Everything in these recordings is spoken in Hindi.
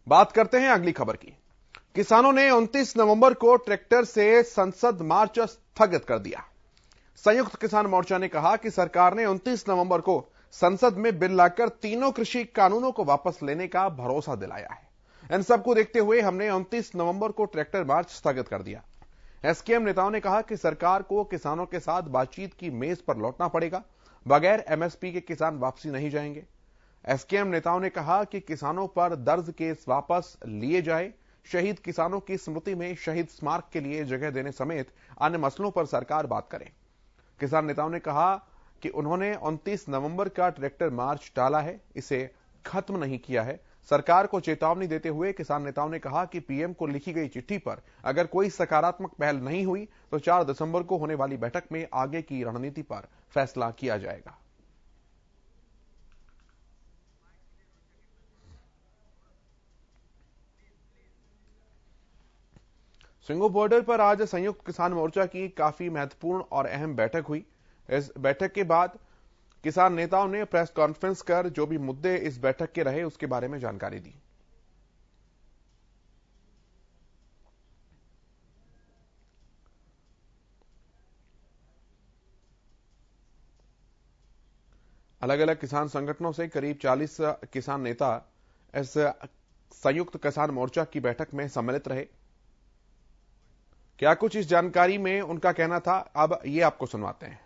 बात करते हैं अगली खबर की। किसानों ने 29 नवंबर को ट्रैक्टर से संसद मार्च स्थगित कर दिया। संयुक्त किसान मोर्चा ने कहा कि सरकार ने 29 नवंबर को संसद में बिल लाकर तीनों कृषि कानूनों को वापस लेने का भरोसा दिलाया है। इन सबको देखते हुए हमने 29 नवंबर को ट्रैक्टर मार्च स्थगित कर दिया। एसकेएम नेताओं ने कहा कि सरकार को किसानों के साथ बातचीत की मेज पर लौटना पड़ेगा, बगैर एमएसपी के किसान वापसी नहीं जाएंगे। एसकेएम नेताओं ने कहा कि किसानों पर दर्ज केस वापस लिए जाए, शहीद किसानों की स्मृति में शहीद स्मारक के लिए जगह देने समेत अन्य मसलों पर सरकार बात करे। किसान नेताओं ने कहा कि उन्होंने 29 नवंबर का ट्रैक्टर मार्च टाला है, इसे खत्म नहीं किया है। सरकार को चेतावनी देते हुए किसान नेताओं ने कहा कि पीएम को लिखी गई चिट्ठी पर अगर कोई सकारात्मक पहल नहीं हुई तो 4 दिसंबर को होने वाली बैठक में आगे की रणनीति पर फैसला किया जाएगा। सिंगू बॉर्डर पर आज संयुक्त किसान मोर्चा की काफी महत्वपूर्ण और अहम बैठक हुई। इस बैठक के बाद किसान नेताओं ने प्रेस कॉन्फ्रेंस कर जो भी मुद्दे इस बैठक के रहे उसके बारे में जानकारी दी। अलग अलग किसान संगठनों से करीब 40 किसान नेता इस संयुक्त किसान मोर्चा की बैठक में सम्मिलित रहे। क्या कुछ इस जानकारी में उनका कहना था, अब ये आपको सुनवाते हैं।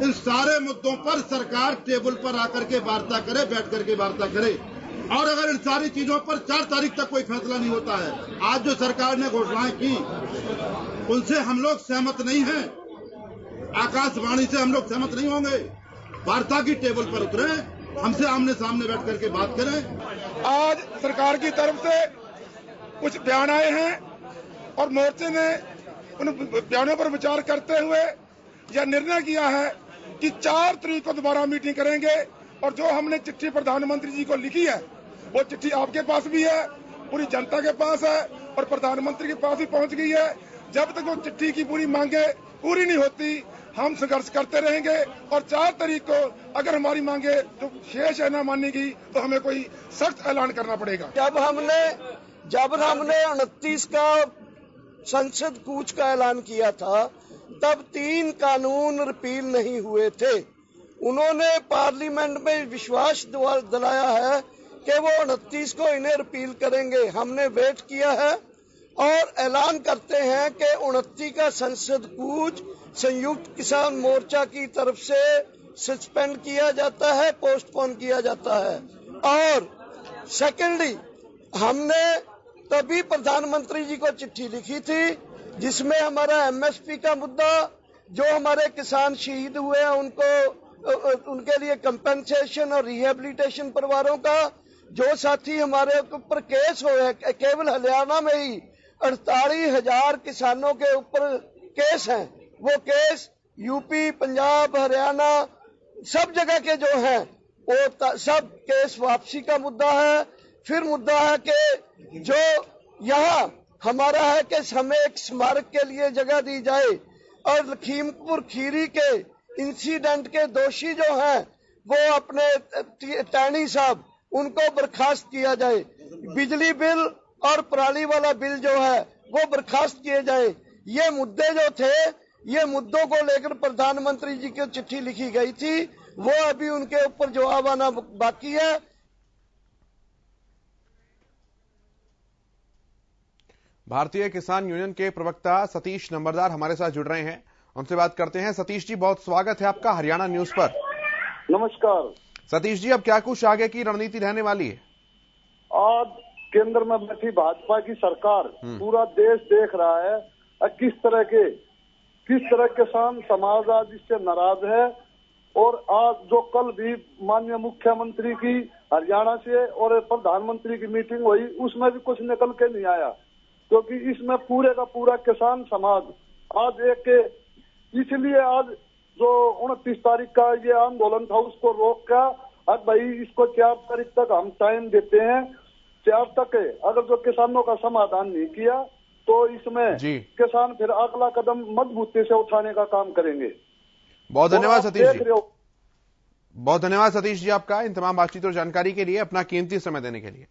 इन सारे मुद्दों पर सरकार टेबल पर आकर के वार्ता करे, बैठ करके वार्ता करे, और अगर इन सारी चीजों पर 4 तारीख तक कोई फैसला नहीं होता है, आज जो सरकार ने घोषणाएं की उनसे हम लोग सहमत नहीं हैं, आकाशवाणी से हम लोग सहमत नहीं होंगे। वार्ता की टेबल पर उतरे, हमसे आमने सामने बैठ करके बात करें। आज सरकार की तरफ से कुछ बयान आए हैं और मोर्चे ने उन बयानों पर विचार करते हुए यह निर्णय किया है कि 4 तारीख को दोबारा मीटिंग करेंगे। और जो हमने चिट्ठी प्रधानमंत्री जी को लिखी है वो चिट्ठी आपके पास भी है, पूरी जनता के पास है और प्रधानमंत्री के पास भी पहुंच गई है। जब तक वो चिट्ठी की पूरी मांगे पूरी नहीं होती हम संघर्ष करते रहेंगे और 4 तारीख को अगर हमारी मांगे जो शेष है न मानी गई तो हमें कोई सख्त ऐलान करना पड़ेगा। जब हमने 29 का संसद कूच का ऐलान किया था तब 3 कानून रिपील नहीं हुए थे। उन्होंने पार्लियामेंट में विश्वास दिलाया है कि वो 29 को इन्हें रिपील करेंगे। हमने वेट किया है और ऐलान करते हैं कि 29 का संसद कूच संयुक्त किसान मोर्चा की तरफ से सस्पेंड किया जाता है, पोस्टपोन किया जाता है। और सेकेंडली हमने तभी प्रधानमंत्री जी को चिट्ठी लिखी थी जिसमें हमारा एमएसपी का मुद्दा, जो हमारे किसान शहीद हुए हैं उनके लिए कंपेंसेशन और रिहेबिलिटेशन परिवारों का, जो साथी हमारे ऊपर केस हुए केवल हरियाणा में ही 48,000 किसानों के ऊपर केस हैं, वो केस यूपी, पंजाब, हरियाणा सब जगह के जो हैं वो सब केस वापसी का मुद्दा है। फिर मुद्दा है कि जो यहाँ हमारा है कि हमें एक स्मारक के लिए जगह दी जाए और लखीमपुर खीरी के इंसिडेंट के दोषी जो हैं वो अपने टैनी साहब उनको बर्खास्त किया जाए। बिजली बिल और पराली वाला बिल जो है वो बर्खास्त किए जाए। ये मुद्दे जो थे, ये मुद्दों को लेकर प्रधानमंत्री जी की चिट्ठी लिखी गई थी, वो अभी उनके ऊपर जवाब आना बाकी है। भारतीय किसान यूनियन के प्रवक्ता सतीश नंबरदार हमारे साथ जुड़ रहे हैं, उनसे बात करते हैं। सतीश जी, बहुत स्वागत है आपका हरियाणा न्यूज पर। नमस्कार सतीश जी, अब क्या कुछ आगे की रणनीति रहने वाली है? आज केंद्र में बैठी भाजपा की सरकार पूरा देश देख रहा है किस तरह किसान समाज आज इससे नाराज है। और आज जो कल भी माननीय मुख्यमंत्री की हरियाणा से और प्रधानमंत्री की मीटिंग हुई उसमें भी कुछ निकल के नहीं आया, क्योंकि इसमें पूरे का पूरा किसान समाज आज इसलिए आज जो 29 तारीख का ये आंदोलन था उसको रोक कर अब भाई इसको 4 तारीख तक हम टाइम देते हैं। 4 तक अगर जो किसानों का समाधान नहीं किया तो इसमें किसान फिर अगला कदम मजबूती से उठाने का काम करेंगे। बहुत धन्यवाद सतीश जी, बहुत धन्यवाद सतीश जी आपका इन तमाम बातचीत और जानकारी के लिए, अपना कीमती समय देने के लिए।